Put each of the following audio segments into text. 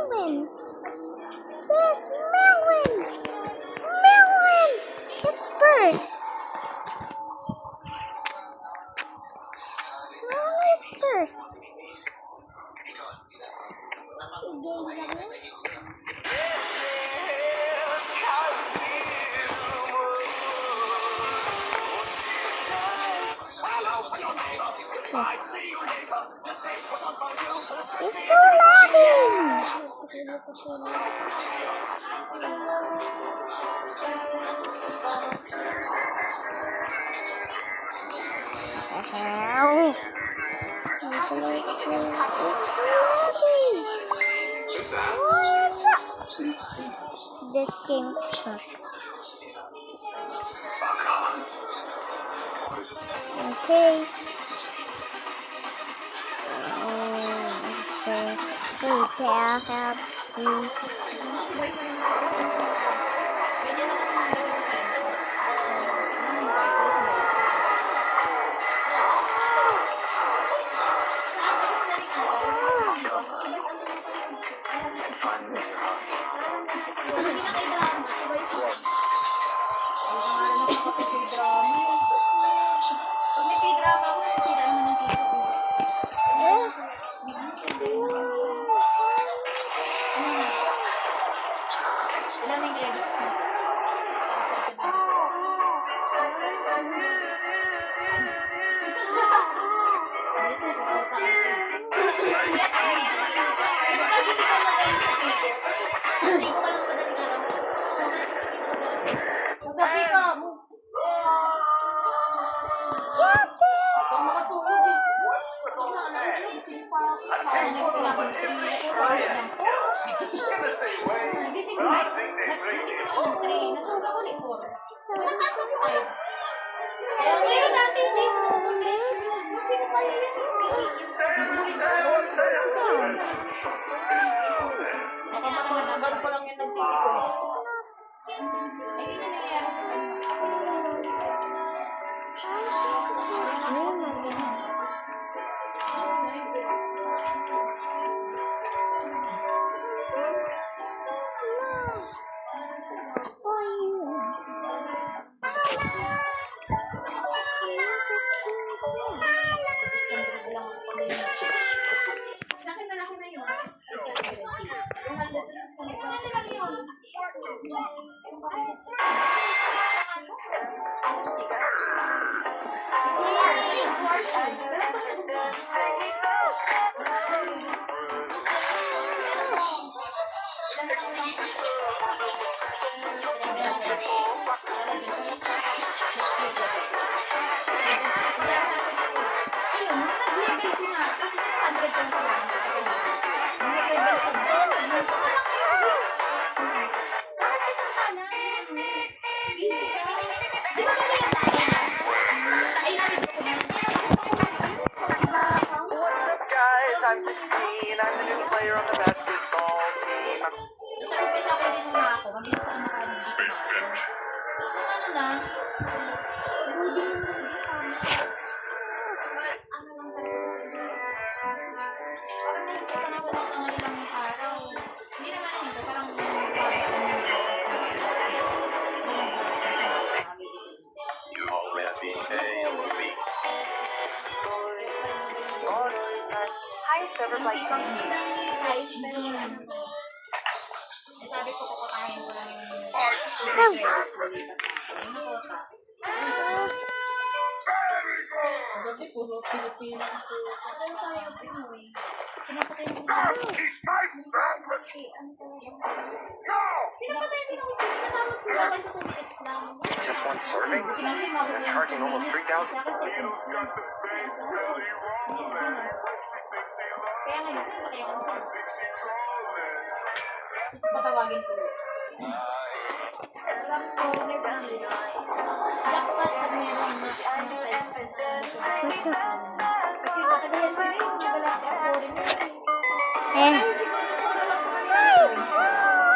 melon. This melon. Melon. Whispers. Whispers. It's so lagging. This game sucks. Okay. Okay, I'll help you. I'm 16. I'm the new player on the basketball team. Sa umpisa ko din muna ako. Mabilis ako nakaano dito na ako. Ano na? Rudy ng Rudy. Ano lang talaga. Parang nahintay ka na wala ng ilang araw. Hindi naman nahintay. Parang bagay ko nung You already Hi, Silver Black. sabi ko papakain ko lang yung Gabi puro Pilipino. Ano tayo, Pinoy? Pinapatay mo ba? Pinapatay mo yung pinatawag sila kasi 2 minutes lang. Just one serving? They're charging almost 3,000. Kaya ngayon, pinapatay ako sa patawagin ko. Alam ko, may brand jackpot pag meron na kasi kakagayan sila yung nabalak ako rin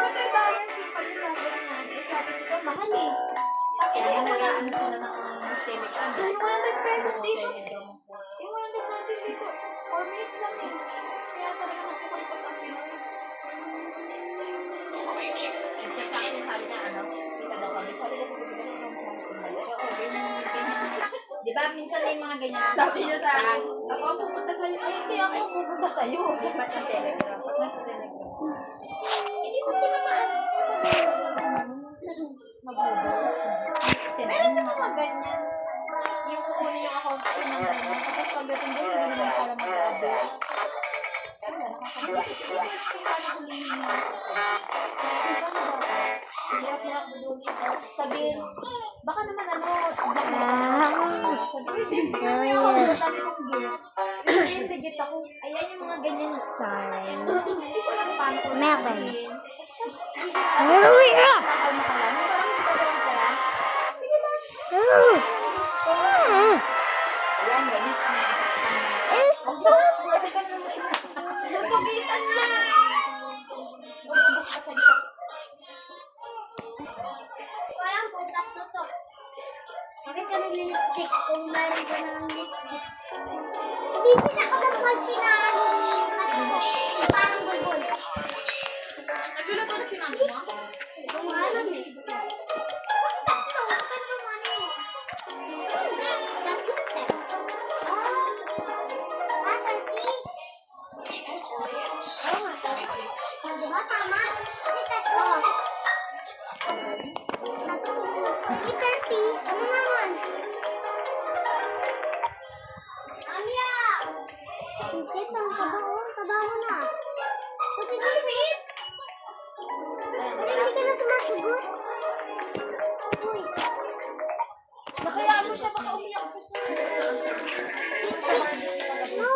syempre dollars yung pag-number natin sabi ko mahal eh kaya nag-ano sila ng telegram yung 100 pesos dito yung 100 natin dito 4 minutes lang eh kaya talaga nakukulipat ang Pinoy Sabi ko sa kanya, di ba, minsan may mga ganyan. Sabi niya sa akin, ako ang pupunta sa'yo. Ay, hindi ako ang pupunta sa'yo. Dapat sa Telegram. Pag nasa Telegram. Hindi ko sila magludo. Meron na mga ganyan. Yung kukunin yung account ko ng ganyan. Tapos pagdating doon, hindi naman pala mag-update. Sabihin, baka naman sabihin, sabi ko, sabi kong gift. Sabihin, legit ako. Ayan yung mga ganyan. Hindi ko lang paano ko sabihin. Sige lang. Ayan, ganyan. Sabitan na! Basta sa dito. Walang puntas na to. Bakit ka nag-lipstick kung meron ka na ng lipstick? Hindi pinakamatwag pinalo. Parang bulbul. Nagluluto na si mami mo? Kung ano, dito. Bakit tatlo? Tatlo mani mo. Tatlo, pero. Turkey. Oo nga, turkey. Diba, tama? Kasi tatlo. Turkey, turkey. Ano naman? Amia! Hindi, ang kabaho. Kabaho na. Turkey, turkey. Hindi ka na sumasagot. Uy. Nakayaan mo siya, baka umiyak ko siya. No.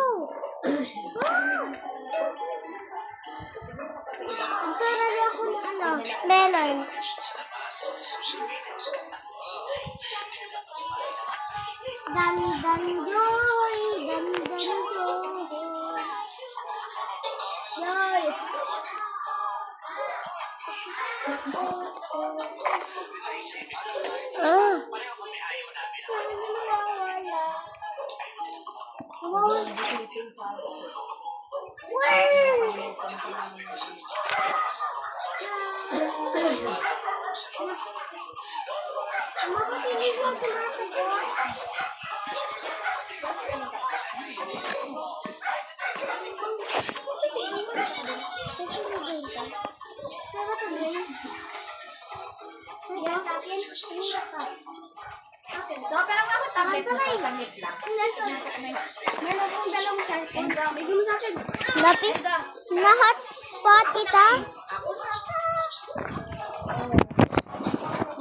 Magkarali ako ng ano, melon. Joy. Joy. Bakit hindi ko sumasagot? So, pero nga ako tablet mo sa saglit lang. Meron akong dalawang cellphone. Bigyan mo sa akin. Lapit. Na-hotspot kita.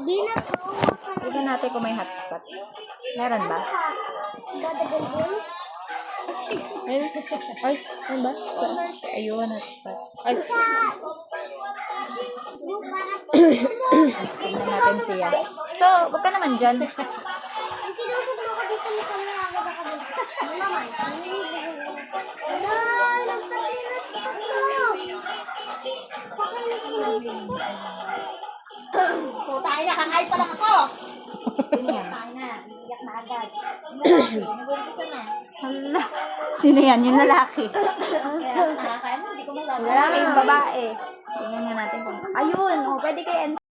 Binagawa ka na. Tignan natin kung may hotspot. Meron ba? Dadagulgul. Ay, ano ba? Ayun, hotspot. Ay, tignan natin siya. So, wag ka naman dyan. Ang kinusap mo ako dito ni Camila. Agad ako dito. Ano naman? Wala! Nagtapilas ka to! Tayo na, kakain pa lang ako. Sino yan? Tayo na, iyak na agad. Nag-umpisa na. Hala. Sino yan? Yung lalaki. Kaya nakakain mo, hindi ko malaman. Lalaki yung babae. Tingnan nga natin kung... Ayun! Oh, pwede kay